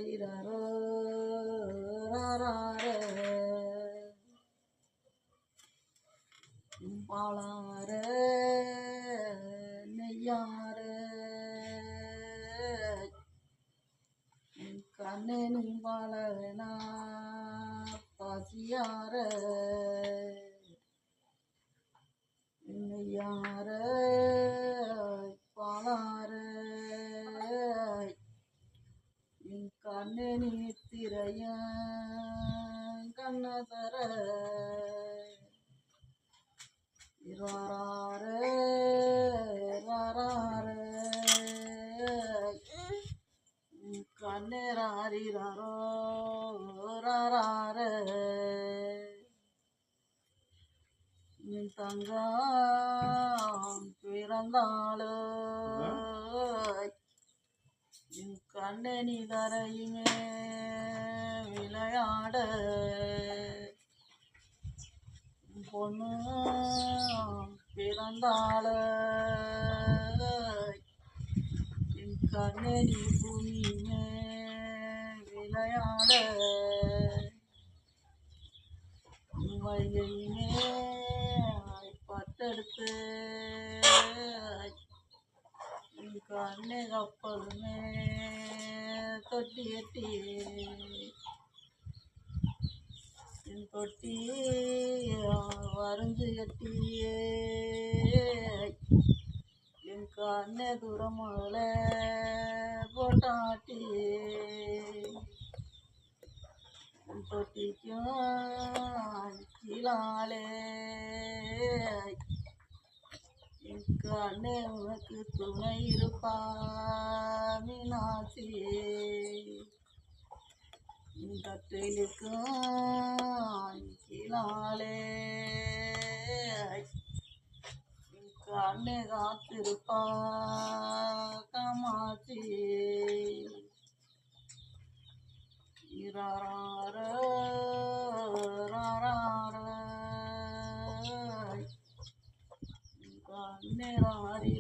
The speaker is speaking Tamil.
ராரிரோ ராரே பாலாரே நெய்யாரே கண்ணனும் பாலனா பசியாரே நெய்யாரே பாலாரே கண்ணனி திரைய கண்ணதர ராரே ராரே கண்ணேராரிரோ ராரே தங்கம் பிறந்தாளோ கண்ணனி தரையுமே விளையாட பொண்ணு பிறந்தாள கண்ணனி பூமியுமே விளையாட வைகையுமே பத்தெடுத்து கண்ணே கப்பலுமே தொட்டி எட்டி தொட்டி வரைஞ்சு கட்டியே என் கண்ணே தூரமால போட்டாட்டி தொட்டிக்கும் கீழாலே என் கண்ணே உனக்கு துணை இருப்பா மீனாட்சி கட்டிலுக்கும் கீழாலே என் கண்ணே காத்திருப்பா காமாட்சி ராரே ராரே கண்ணே ராரி